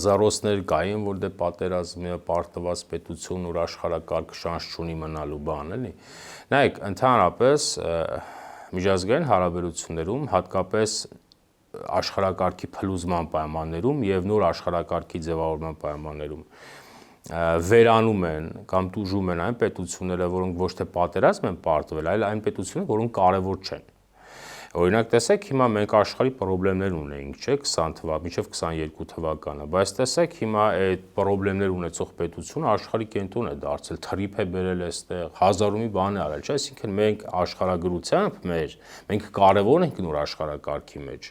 զարոսներ կային, որ դե պատերազմը պարտված պետություն ու աշխարհակարգ շանս չունի մնալու բան, էլի։ Նայեք, ընդհանրապես միջազգային հարաբերություններում հատկապես աշխարհակարգի փլուզման պայմաններում եւ նոր աշխարհակարգի ձևավորման պայմաններում վերանում են կամ տուժում են այն պետությունները, որոնք ոչ թե պատերազմ են պարտվել, այլ այն պետությունները, որոնք կարևոր չեն։ Օրինակ տեսեք, հիմա մենք աշխարհի խնդիրներ ունեինք, չէ՞, 20 թվականը, մինչև 22 թվականը, բայց տեսեք, հիմա այդ խնդիրներ ունեցող պետությունը աշխարհի կենտրոն է դարձել, թրիփ է բերել այստեղ, հազարումի բան է արել, չէ՞, այսինքն մենք աշխարհագրությամբ մենք կարևոր ենք նոր աշխարհակարգի մեջ։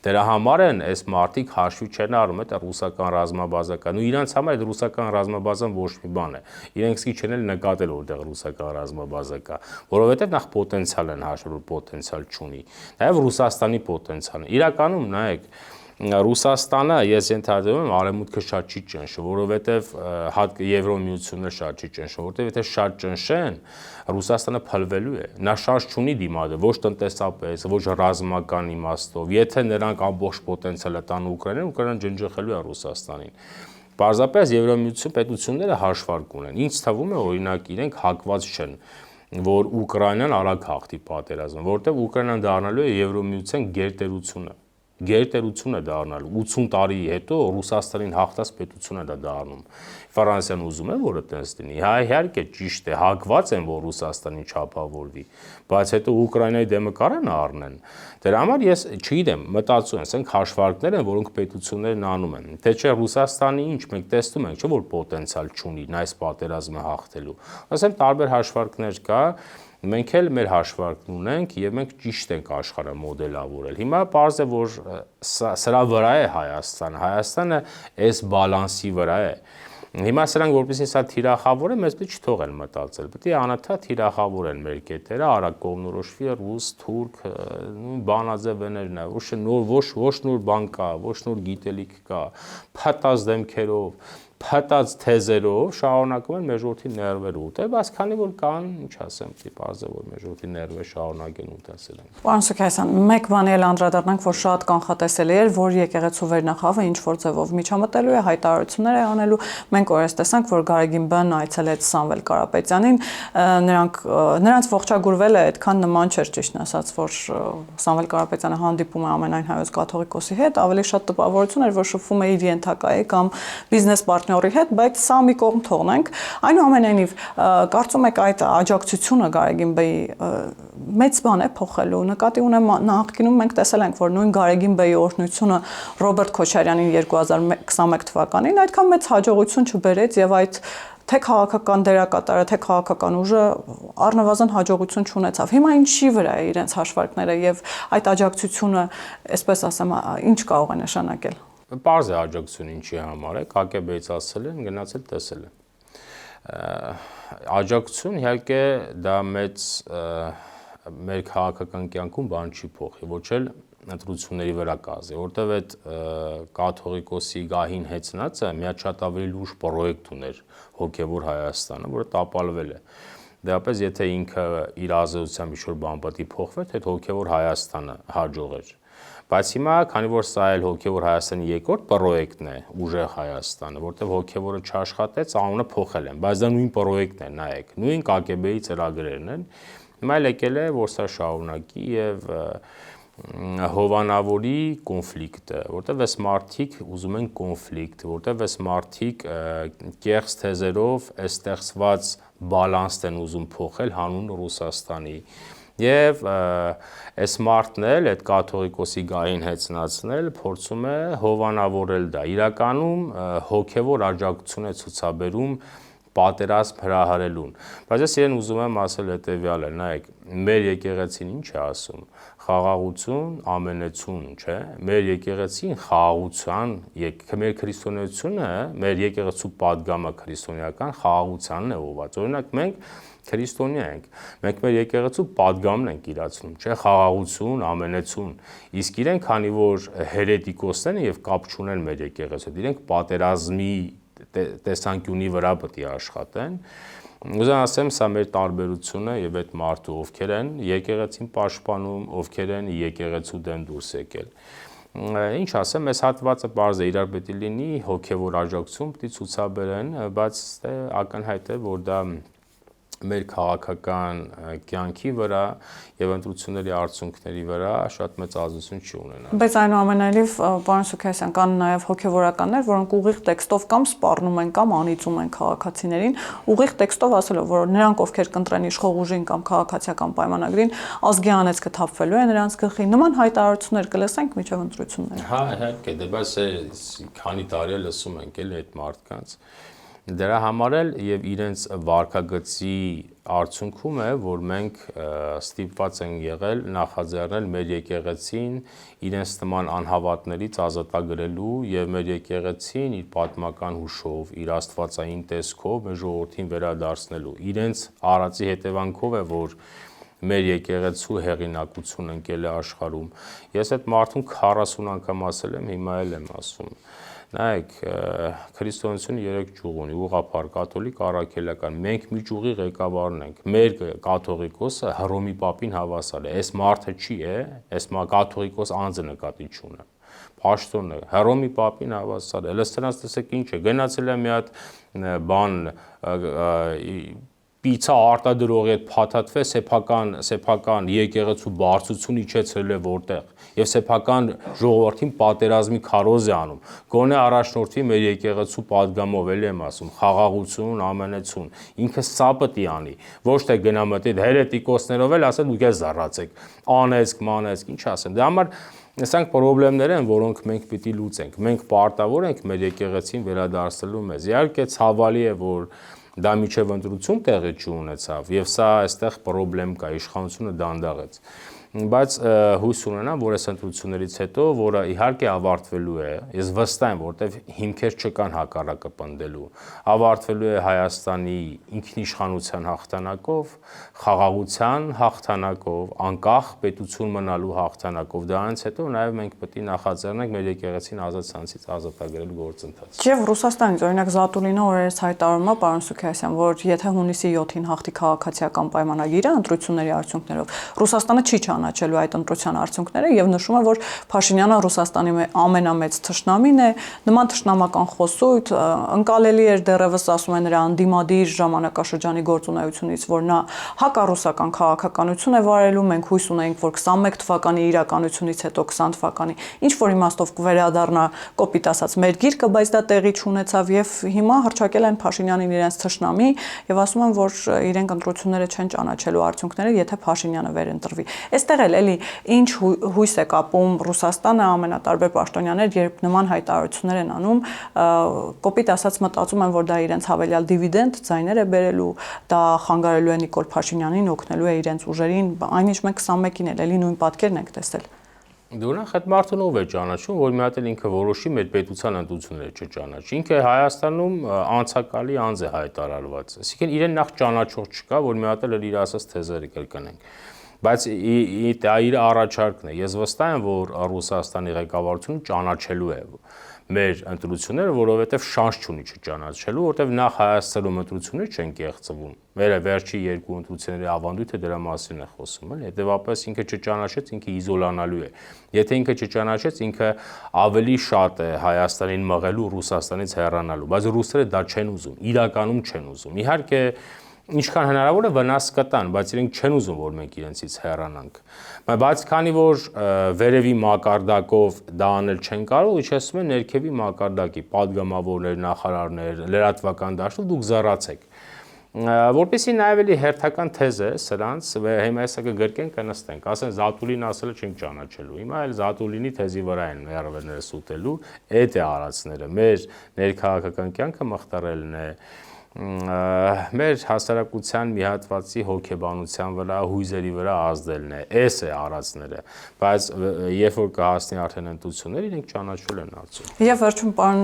Դրա համար են այս մարտիկ հաշվի չեն առնում այդ ռուսական ռազմաբազական, ու իրանց համար այդ ռուսական ռազմաբազան ոչ մի բան է։ Իրենք սկի չեն էլ նկատել որտեղ ռուսական ռազմաբազա կա, որովհետև նախ պոտենցիալ են հաշվել, որ պոտենցիալ չունի։ Նաև Ռուսաստանի պոտենցիալը։ Իրականում նայեք, Ռուսաստանը, ես ենթադրում եմ, արևմուտքը շատ չի ճնշում, որովհետև Եվրոմիությունը շատ չի ճնշում, որովհետև եթե շատ ճնշեն, Ռուսաստանը փլվելու է։ Նա շանս չունի դիմադրել, ոչ տնտեսապես, ոչ ռազմական իմաստով։ Եթե նրանք ամբողջ պոտենցիալը տան Ուկրաինան ջնջխելու է Ռուսաստանին։ Պարզապես Եվրոմիություն պետությունները հաշվարկ ունեն։ Ինձ թվում է, օրինակ, իրենք հակված չեն, որ Ուկրաինան արագ հաղթի պատերազմը, որովհետև Ուկրաինան դառնալու է Եվրոմիության գերտերությունը դառնալու 80 տարի հետո Ռուսաստանին հաղթած պետություն է դա դառնում։ Ֆրանսիան ուզում է, որ այդպես լինի։ Իհարկե ճիշտ է, հակված են, որ Ռուսաստանին չափավորվի, բայց հետո Ուկրաինայի դեմը կարան առնեն։ Դրա համար ես չգիտեմ, մտածում եմ, ասենք հաշվարկներ են, որոնք պետություններն անում են։ Թե չէ Ռուսաստանի ինչ մենք տեսնում ենք, չէ՞ որ պոտենցիալ չունի այս պատերազմը հաղթելու։ Ասեմ տարբեր հաշվարկներ կա, մենք էլ մեր հաշվարկն ունենք եւ մենք ճիշտ ենք աշխարհը մոդելավորել։ Հիմա պարզ է, որ սրա վրա է Հայաստանը այս բալանսի վրա է։ Հիմա սրանք որպեսզի սա թիրախավորեն, մեզ պետք է չթողեն մտածել։ Պետք է անընդհատ թիրախավորեն մեր կետերը, արագ կողմնորոշվի ռուս, թուրք, բանաձևներն է, ոչ նոր բան կա, ոչ նոր գիտելիք կա, փտած դեմքերով, փտած թեզերով շարունակում են մեր ժողովրդի ներվերը ուտել, բայց քանի որ կան, ինչ ասեմ, պարզ է, որ մեր ժողովրդի ներվերը շարունակեն ուտել սրանք։ Պարոն Սուքայասյան, մեկ բանի էլ անդրադառնանք, որ շատ կանխատեսելի էր, որ եկեղեցու վերնախավը ինչ որ ձևով միջամտելու է, հայտարարություններ է անելու։ Մենք օրես տեսանք, որ Գարեգին Բ-ն այցելեց Սամվել Կարապետյանին, նրանց ողջագուրվել է այդքան նման չէր, ճիշտն ասած, որ Սամվել Կարապետյանը հանդիպում է ամենայն հայոց կաթողիկոսի հետ, ավելի շատ տպավորություն էր, որ շփվում է իր ենթակայի կամ բիզնես պարտների հետ, բայց սա մի կողմ թողնենք։ Այնուամենայնիվ, կարծում եք այդ աջակցությունը Գարեգին Բ-ի մեծ բան է փոխելու։ Նկատի ունեմ նախկինում մենք տեսել ենք, որ նույն Գարեգին Բ-ի օրհնությունը Ռոբերտ Քոչարյանին 2021 թվականին այդքան մեծ հաջողություն չբերեց եւ այդ թե քաղաքական դերակատարը, թե քաղաքական ուժը առնվազն հաջողություն չունեցավ։ Հիմա ինչի վրա է իրենց հաշվարկները եւ այդ աջակցությունը, այսպես ասեմ, ինչ կարող է նշանակել։ Պարզ է աջակցություն ինչի համար է, ԿԿԲ-ից ասել են, գնացել տեսել են։ Աջակցություն իհարկե դա մեծ մեր քաղաքական կյանքում բան չի փոխի, ոչ էլ ընտրությունների վրա կազդի, որտեվ այդ կաթողիկոսի գահին հեծնածը միած շատ ավելի լուրջ պրոյեկտ ուներ հոգևոր Հայաստանը, որը տապալվել է։ Դեպս եթե ինքը իր ազդեցությամբ ինչ-որ բան պետք է փոխվեր, թե հոգևոր Հայաստանը հաջող էր։ Բայց հիմա, քանի որ սա էլ հոգևոր Հայաստանի երկրորդ պրոյեկտն է, ուժեղ Հայաստանը, որտեղ հոգևորը չաշխատեց, անունը փոխել են, բայց դա նույն պրոյեկտն է, նայեք, նույն ԿԿԲ-ի ծրագրերն են։ Հիմա եկել է, որ սա շարունակի եւ հովանավորի կոնֆլիկտը, որտեղ այս մարդիկ ուզում են կոնֆլիկտ, որտեղ այս մարդիկ կեղծ թեզերով այս ստեղծված բալանսն են ուզում փոխել հանուն Ռուսաստանի։ Եվ այս մարդն էլ այդ կաթողիկոսի գահին հեծնածն էլ փորձում է հովանավորել դա։ Իրականում հոգևոր աջակցություն է ցուցաբերում պատերազմ հրահարելուն։ Բայց ես իրեն ուզում եմ ասել հետևյալը, նայեք, մեր եկեղեցին ինչ է ասում, խաղաղություն, ամենեցուն, չէ՞։ Մեր եկեղեցին խաղաղության, մեր քրիստոնեությունը, մեր եկեղեցու падգամը քրիստոնեական խաղաղությանն է ուղղված։ Օրինակ մենք քրիստոնյա ենք, մենք մեր եկեղեցու падգամն ենք իրացնում, չէ՞, խաղաղություն, ամենեցուն։ Իսկ իրենք, քանի որ հերետիկոսներ են եւ կապ չունեն մեր եկեղեցու, իրենք պատերազմի տեսանկյունի վրա պետք է աշխատեն։ Ուզում ասեմ, սա մեր տարբերությունը եւ այդ մարդու ովքեր են եկեղեցին պաշտպանում, ովքեր են եկեղեցու դեմ դուրս եկել։ Ինչ ասեմ, այս հատվածը բարձ է, իրար պետք է լինի հոգեվոր աջակցություն պետք է ցուցաբերեն, բայց ակնհայտ է, որ դա մեր քաղաքական կյանքի վրա եւ ընտրությունների արդյունքների վրա շատ մեծ ազդեցություն չի ունենա։ Բայց այնուամենայնիվ, պարոն Սուքիասյան, կան նաեւ հոգեվորականներ, որոնք ուղիղ տեքստով կամ սպառնում են կամ անիծում են քաղաքացիներին, ուղիղ տեքստով ասելով, որ նրանք, ովքեր կընտրեն իշխող ուժին կամ քաղաքացիական պայմանագրին, ազգի անեծ կթափվելու է նրանց գլխի։ Նման հայտարարություններ կլսենք միջև ընտրությունները։ Հա, իհարկե, դե բայց քանի տարի է լսում ենք էլի այդ մարդկանց։ Դրա համար էլ եւ իրենց վարկագծի արդյունքում է, որ մենք ստիպված ենք եղել նախաձեռնել մեր եկեղեցին իրենց նման անհավատներից ազատագրելու եւ մեր եկեղեցին իր պատմական հուշով, իր աստվածային տեսքով մեր ժողովրդին վերադարձնելու։ Իրենց արածի հետևանքով է, որ մեր եկեղեցու հեղինակություն ընկել է աշխարհում։ Ես այդ մարդուն 40 անգամ ասել եմ, հիմա էլ եմ ասում։ Նայեք, քրիստոնեությունը 3 ճյուղ ունի՝ ուղղափառ, կաթոլիկ, առաքելական։ Մենք մի ճյուղի ղեկավարն ենք։ Մեր կաթողիկոսը Հռոմի Պապին հավասար է։ Այս մարդը չի է, այս կաթողիկոս անձը նկատի չունի։ Պաշտոնն է, Հռոմի Պապին հավասար է։ Ելս նրանց տեսեք ինչ է։ Գնացել է մի հատ բան պիցա արտադրողի հետ փաթաթվե սեփական եկեղեցու բարձրություն իջեցրել է որտեղ եւ սեփական ժողովրդին պատերազմի քարոզ է անում գոնե առաջնորդի մեր եկեղեցու падգամով էլ եմ ասում խաղաղություն ամենեցուն ինքը սա պետք է անի ոչ թե գնա մտի հերետիկոսներով էլ ասել դուք ես զառացեք անեցք մանեցք ինչ ասեմ դրա համար Սրանք խնդիրներ են, որոնք մենք պիտի լուծենք։ Մենք պարտավոր ենք մեր եկեղեցին վերադարձնելու մեզ։ Իհարկե ցավալի է, որ դա միջև ընտրություն տեղի չունեցավ, եւ սա այստեղ խնդրեմ կա, իշխանությունը դանդաղեց։ Բայց հույս ունենամ, որ այս ընտրություններից հետո, որը իհարկե ավարտվելու է, ես վստահ եմ, որտեվ հիմքեր չկան հակառակը պնդելու, ավարտվելու է Հայաստանի ինքնիշխանության հաղթանակով, խաղաղության հաղթանակով, անկախ պետություն մնալու հաղթանակով, դրանից հետո նաև մենք պետք է նախաձեռնենք մեր եկեղեցին ազատ ցանցից ազատագրելու գործընթաց։ Եվ Ռուսաստանից օրինակ Զատուլինը օրերս հայտարարում է, պարոն Սուքիասյան, որ եթե հունիսի 7-ին հաղթի քաղաքացիական պայմանագիրը ընտրությունների արդյունքներով, Ռուսաստանը չի ճանաչելու այդ ընտրության արդյունքները եւ նշում է, որ Փաշինյանը Ռուսաստանի ամենամեծ թշնամին է, նման թշնամական խոսույթ ընկալելի էր դեռևս ասում են նրա անդիմադիր ժամանակաշրջանի գործունեությունից, որ նա հակառուսական քաղաքականություն է վարելու, մենք հույս ունենք, որ 21 թվականի իրականությունից հետո 20 թվականի ինչ որ իմաստով կվերադառնա կոպիտ ասած մեր գիրկը, բայց դա տեղի չունեցավ եւ հիմա հռչակել են Փաշինյանին իրենց թշնամի եւ ասում են, որ իրենք ընտրությունները չեն ճանաչելու արդյունքները, եթե Փաշինյանը վերընտրվի։ Այս այստեղ էլ էլի ինչ հույս է կապում Ռուսաստանը ամենատարբեր պաշտոնյաներ, երբ նման հայտարարություններ են անում, կոպիտ ասած մտածում են, որ դա իրենց հավելյալ դիվիդենդ ձայներ է բերելու, դա խանգարելու է Նիկոլ Փաշինյանին, օգնելու է իրենց ուժերին, այնինչ մենք 21-ին էլ էլի նույն պատկերն ենք տեսել։ Դու նախ այդ մարդուն ով է ճանաչում, որ մի հատ էլ ինքը որոշի մեր պետության ընտրությունները չճանաչի։ Ինքը Հայաստանում անցակալի անձ է հայտարարված։ Այսինքն իրեն նախ ճանաչող չկա, որ մի հատ էլ իր ասած թեզերը կրկնենք։ Բայց դա իր առաջարկն է։ Ես վստահ եմ, որ Ռուսաստանի ղեկավարությունը ճանաչելու է մեր ընտրությունները, որովհետև շանս չունի չճանաչելու, որովհետև նախ Հայաստանում ընտրություններ չեն կեղծվում։ Վերջի երկու ընտրությունների ավանդույթը դրա մասին է խոսում, էլի։ Հետևաբար ինքը չճանաչեց, ինքը իզոլանալու է։ Եթե ինքը չճանաչեց, ինքը ավելի շատ է Հայաստանին մղելու, Ռուսաստանից հեռանալու, բայց ռուսները դա չեն ուզում, իրականում չեն ուզում։ Իհարկե ինչքան հնարավոր է վնաս կտան, բայց իրենք չեն ուզում, որ մենք իրենցից հեռանանք։ Բայց քանի որ վերևի մակարդակով դա անել չեն կարող, իջեցնում են ներքևի մակարդակի, падգամավորներ, նախարարներ, լրատվական դաշտով դուք զառացեք։ Որպեսզի նաև էլի հերթական թեզ է սրանց, հիմա հեսա կգրկենք, կնստենք, ասեն Զատուլին ասել է չենք ճանաչելու։ Հիմա էլ Զատուլինի թեզի վրա են հեռվերները սուտելու, այդ է արածները։ Մեր ներքաղաքական կյանքը մխտարելն է, մեր հասարակության մի հատվածի հոգեբանության վրա, հույզերի վրա ազդելն է, էս է արածները, բայց երբ որ կհասնի արդեն ընտրություններ, իրենք ճանաչվել են արդյոք։ Եվ վերջում պարոն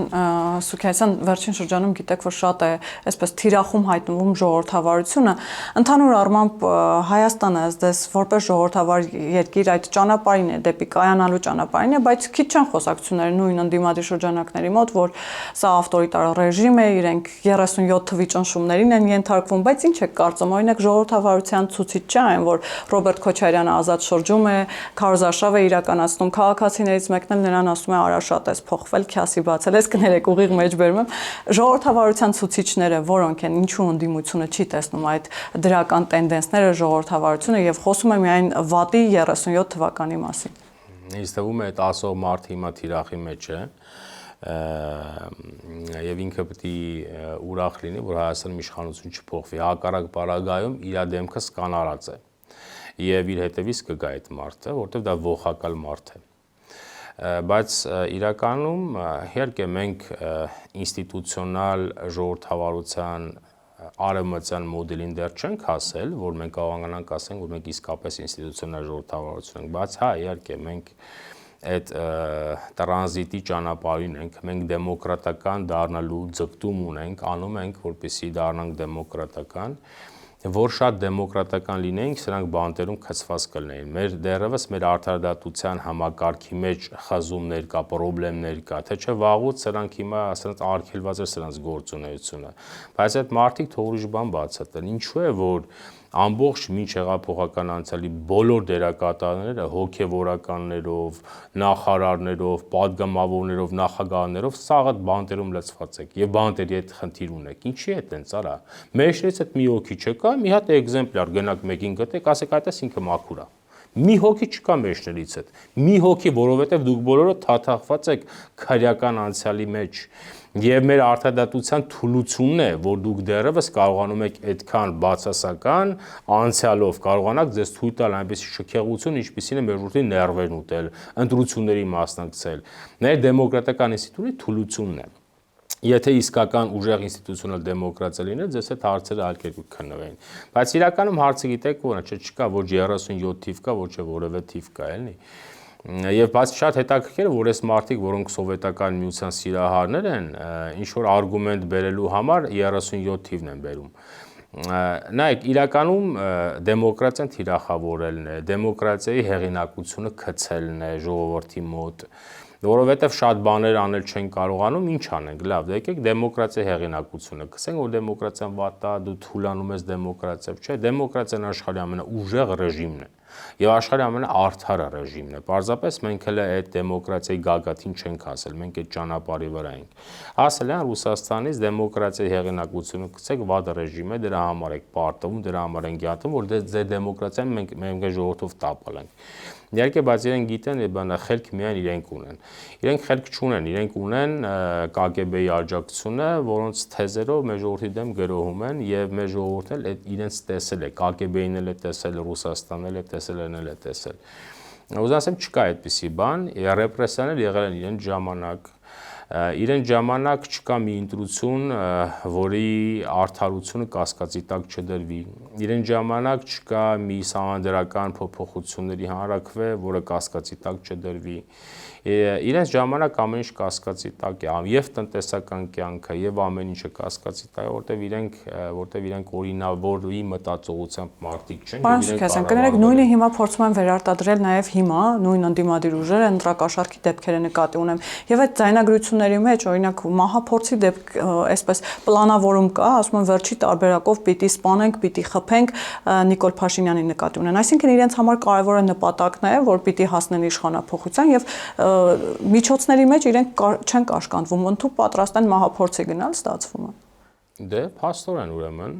Սուքիասյան, վերջին շրջանում գիտեք, որ շատ է այսպես թիրախում հայտնվում ժողովրդավարությունը, ընդհանուր առմամբ Հայաստանը ըստ որպես ժողովրդավար երկիր այդ ճանապարհին է, դեպի կայանալու ճանապարհին է, բայց քիչ չեն խոսակցություններ նույն ընդդիմադիր շրջանակների մոտ, որ սա ավտորիտար ռեժիմ է, իրենք 37 թվի ճնշումներին են ենթարկվում, բայց ինչ եք կարծում, օրինակ ժողովրդավարության ցուցիչ չէ այն, որ Ռոբերտ Քոչարյանը ազատ շրջում է, քարոզարշավ է իրականացնում, քաղաքացիներից մեկն էլ նրան ասում է արա շատ ես փոխվել, քյասի բացել ես, կներեք ուղիղ մեջ բերում եմ։ Ժողովրդավարության ցուցիչները որոնք են, ինչու ընդդիմությունը չի տեսնում այդ դրական տենդենսները ժողովրդավարությունը եւ խոսում է միայն վատի 37 թվականի մասին։ Ինձ թվում է այդ ասող մարդը հիմա թիրախի մեջ է եւ ինքը պետք է ուրախ լինի, որ Հայաստանում իշխանություն չփոխվի, հակառակ պարագայում իր դեմքը սկանարած է եւ իր հետևից կգա այդ մարդը, որտեղ դա ողակալ մարդ է։ Բայց իրականում իհարկե մենք ինստիտուցիոնալ ժողովրդավարության արևմտյան մոդելին դեռ չենք հասել, որ մենք կարողանանք ասենք, որ մենք իսկապես ինստիտուցիոնալ ժողովրդավարություն ենք, բայց հա, իհարկե մենք այդ տրանզիտի ճանապարհին ենք, մենք դեմոկրատական դառնալու ձգտում ունենք, անում ենք, որպեսզի դառնանք դեմոկրատական, որ շատ դեմոկրատական լինեինք, սրանք բանտերում խցված կլինեին։ Մեր դեռևս մեր արդարադատության համակարգի մեջ խզումներ կա, խնդիրներ կա, թե չէ վաղուց սրանք հիմա ասած արգելված է սրանց գործունեությունը։ Բայց այդ մարդիկ թող ուրիշ բան բացատրեն, ինչու է որ ամբողջ միջհեղափոխական անցյալի բոլոր դերակատարները հոգևորականներով, նախարարներով, падգամավորներով, նախագահներով սաղ բանտերում լցված եք եւ բանտերի հետ խնդիր ունեք։ Ինչի է տենց արա։ Մեջներից այդ մի հոգի չկա, մի հատ էգզեմպլար գնաք մեկին գտեք, ասեք այդպես ինքը մաքուր է։ Մի հոգի չկա մեջներից այդ։ Մի հոգի, որովհետեւ դուք բոլորը թաթախված եք քարյական անցյալի մեջ։ Եվ մեր արդարադատության թուլությունն է, որ դուք դեռևս կարողանում եք այդքան բացասական անցյալով կարողանաք ձեզ թույլ տալ այնպեսի շքեղություն, ինչպիսին է մեր ժողովրդի ներվերն ուտել, ընտրությունների մասնակցել։ Մեր դեմոկրատական ինստիտուտի թուլությունն է։ Եթե իսկական ուժեղ ինստիտուցիոնալ դեմոկրատիա լիներ, ձեզ այդ հարցերը այլ կերպ կքննվեին։ Բայց իրականում հարցը գիտեք ո՞րն է, չկա ոչ 37 թիվ կա, ոչ որևէ թիվ կա, էլի։ Եվ բայց շատ հետաքրքիր է, որ այս մարդիկ, որոնք սովետական միության սիրահարներ են, ինչ որ արգումենտ բերելու համար 37 թիվն են բերում։ Նայեք, իրականում դեմոկրատիան թիրախավորելն է, դեմոկրատիայի հեղինակությունը գցելն է ժողովրդի մոտ, որովհետև շատ բաներ անել չեն կարողանում, ինչ անենք, լավ, եկեք դեմոկրատիայի հեղինակությունը, գսենք, որ դեմոկրատիան վատ է, դու թուլանում ես դեմոկրատիայով, չէ, դեմոկրատիան աշխարհի ամենաուժեղ ռեժիմն է։ Եվ աշխարհի ամենաարդար ռեժիմն է։ Պարզապես մենք հենց այդ դեմոկրատիայի գագաթին չենք հասել, մենք այդ ճանապարհի վրա ենք։ Ասել են Ռուսաստանից դեմոկրատիայի հեղինակությունը գցեք վատ ռեժիմ է, դրա համար եք պարտվում, դրա համար ենք յատում, որ դե դեմոկրատիան մենք ժողովրդով տապալ ենք։ Իհարկե, բայց իրենք գիտեն, բանը խելք միայն իրենք ունեն։ Իրենք խելք չունեն, իրենք ունեն KGB-ի աջակցությունը, որոնց թեզերով մեր ժողովրդի դեմ գրոհում են եւ մեր ժողովուրդն էլ իրենց տեսել է, KGB-ին էլ է տեսել, Ռուսաստանն էլ է տեսել, էլ է տեսել։ Ուզում ասեմ, չկա այդպիսի բան, ռեպրեսիաներ եղել են իրենց ժամանակ։ Իրեն ժամանակ չկա մի ընտրություն, որի արդարությունը կասկածի տակ չդրվի։ Իրեն ժամանակ չկա մի սահմանադրական փոփոխությունների հանրաքվե, որը կասկածի տակ չդրվի։ Իրենց ժամանակ ամեն ինչ կասկածի տակ է, եւ տնտեսական կյանքը, եւ ամեն ինչը կասկածի տակ է, որտեվ իրենք օրինավորի մտածողությամբ մարդիկ չեն։ Պարոն Սուքիասյան, կներեք, նույնը հիմա փորձում են վերարտադրել նաեւ հիմա, նույն ընդդիմադիր ուժերը ընտրակաշառքի դեպքերը նկատի ունեմ։ Եվ այդ ձայնագրությունների մեջ, օրինակ, մահափորձի դեպք, այսպես պլանավորում կա, ասում են վերջի տարբերակով պիտի սպանենք, պիտի խփենք Նիկոլ Փաշինյանի նկատի ունեն։ Այսինքն իրենց համար կարևոր է նպատակն է, որ պիտի հասնեն իշխանափոխության եւ միջոցների մեջ իրենք չեն կաշկանդվում, ընդհանուր պատրաստ են մահափորձի գնալ, ստացվում է։ Դե, փաստորեն ուրեմն,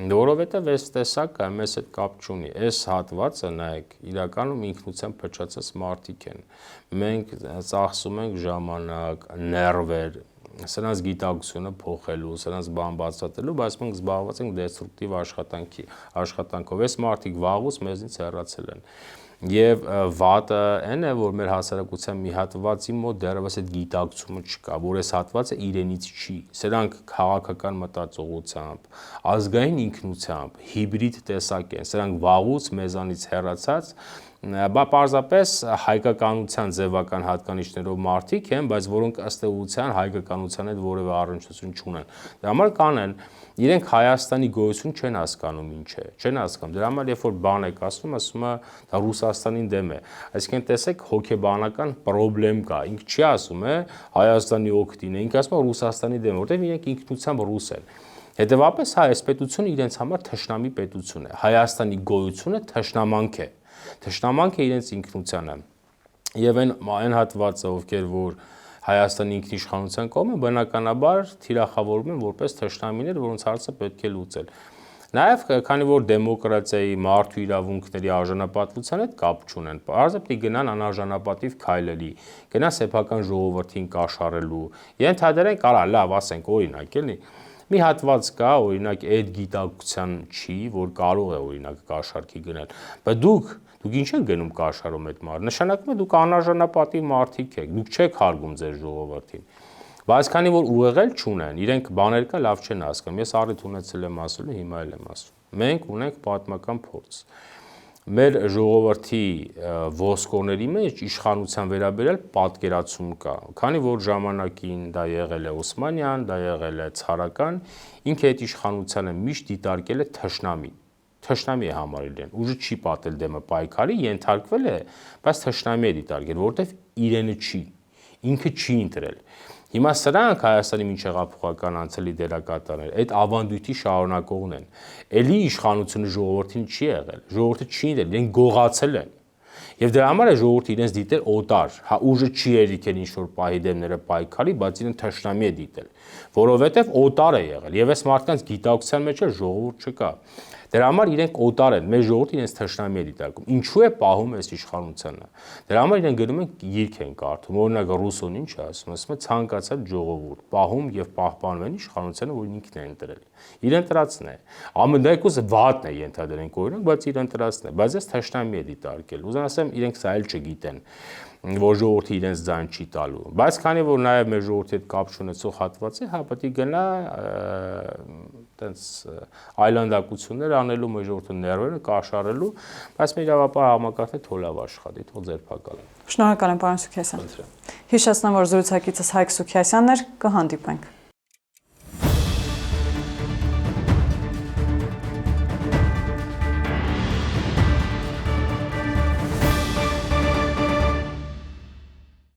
որովհետև այս տեսակը մեզ հետ կապ չունի։ Այս հատվածը նայեք, իրականում ինքնությամբ փչացած մարդիկ են։ Մենք ծախսում ենք ժամանակ, ներվեր, սրանց գիտակցությունը փոխելու, սրանց բան բացատրելու, բայց մենք զբաղված ենք դեստրուկտիվ աշխատանքով։ Այս մարդիկ վաղուց մեզնից հեռացել են։ Եվ վատը այն է, որ մեր հասարակության մի հատվածի մոտ դեռևս այդ գիտակցումը չկա, որ այս հատվածը իրենից չի։ Սրանք քաղաքական մտածողությամբ, ազգային ինքնությամբ, հիբրիդ տեսակ են, սրանք վաղուց մեզանից հեռացած, պարզապես հայկականության ձևական հատկանիշներով մարդիկ են, բայց որոնք ըստ էության հայկականության հետ որևէ առնչություն չունեն։ Դրա համար կանեն, իրենք Հայաստանի գոյություն չեն հասկանում ինչ է, չեն հասկանում։ Դրա համար երբ որ բան եք ասում է դա Ռուսաստանին դեմ է։ Այսինքն տեսեք հոգեբանական խնդրեմ կա։ Ինքը չի ասում է Հայաստանի օգտին է, ինքը ասում է Ռուսաստանի դեմ, որտեղ իրենք ինքնությամբ ռուս են։ Հետևաբար այս պետությունը իրենց համար թշնամի պետություն է։ Հայաստանի գոյությունը թշնամանք է։ Թշնամանքը իրենց ինքնությանը եւ այն հատվածը, ովքեր որ Հայաստանի ինքնիշխանության կողմ են, բնականաբար թիրախավորվում են որպես թշնամիներ, որոնց հարցը պետք է լուծել։ Նաեւ քանի որ դեմոկրատիայի, մարդու իրավունքների արժանապատվության հետ կապ չունեն, բարձրացի գնան անարժանապատիվ քայլերի, գնան սեփական ժողովրդին կաշառելու, ենթադրենք, կարա լավ ասենք օրինակ էլի, մի հատված կա, օրինակ այդ գիտակցության չի, որ կարող է օրինակ կաշառքի գնել, բայց դուք ինչ եք գնում կաշառում այդ մարդը, նշանակում է դուք անարժանապատիվ մարդիկ եք, դուք չեք հարգում ձեր ժողովրդին։ Բայց քանի որ ուղեղել չունեն, իրենք բաներ կա լավ չեն հասկանում, ես առիթ ունեցել եմ ասելու, հիմա էլ եմ ասում։ Մենք ունենք պատմական փորձ։ Մեր ժողովրդի ոսկորների մեջ իշխանության վերաբերյալ պատկերացում կա, քանի որ ժամանակին դա եղել է Օսմանյան, դա եղել է ցարական, ինքը այդ իշխանությանը միշտ դիտարկել է թշնամի է համարել են, ուժը չի պատել դեմը պայքարի, ենթարկվել է, բայց թշնամի է դիտարկել, որովհետև իրենը չի, ինքը չի ընտրել։ Հիմա սրանք Հայաստանի միջեղափոխական անցյալի դերակատարներ, այդ ավանդույթի շարունակողն են։ Էլի իշխանությունը ժողովրդին չի եղել, ժողովուրդը չի ընտրել, իրենք գողացել են։ Եվ դրա համար է ժողովուրդը իրենց դիտել օտար, հա ուժը չի երիքել ինչ-որ պահի դեմները պայքարի, բայց իրեն թշնամի է դիտել, որովհետև օտար է եղել, եւ այս մարդկանց գիտակցության մեջ էլ ժողովուրդ չկա։ Դրա համար իրենք օտար են, մեր ժողովուրդը իրենց թշնամի է դիտարկում։ Ինչու է պահում այս իշխանությունը։ Դրա համար իրենք գնում են գիրք են կարդում, օրինակ Ռուսոն ինչ է ասում, ասում է ցանկացած ժողովուրդ պահում եւ պահպանում են իշխանությունը, որին ինքն է ընտրել։ Իր ընտրածն է։ Ամենայնքուս վատն է ենթադրենք օրինակ, բայց իր ընտրածն է, բայց այս թշնամի է դիտարկել։ Ուզում ասեմ, իրենք սա էլ չգիտեն, որ ժողովուրդը իրենց ձայն չի տալու։ Բայց քանի որ նաև մեր ժողովրդի հետ կապ չունեցող հատված է, հա պետք է գնա այտենց այլանդակություններ անելու մեր ժողովրդի ներվերը կաշառելու, բայց մեր իրավապահ համակարգը թոլավ աշխատի, թող ձերբակալի։ Շնորհակալ եմ, պարոն Սուքիասյան։ Հիշեցնեմ, որ զրուցակիցս Հայկ Սուքիասյանն էր, կհանդիպենք։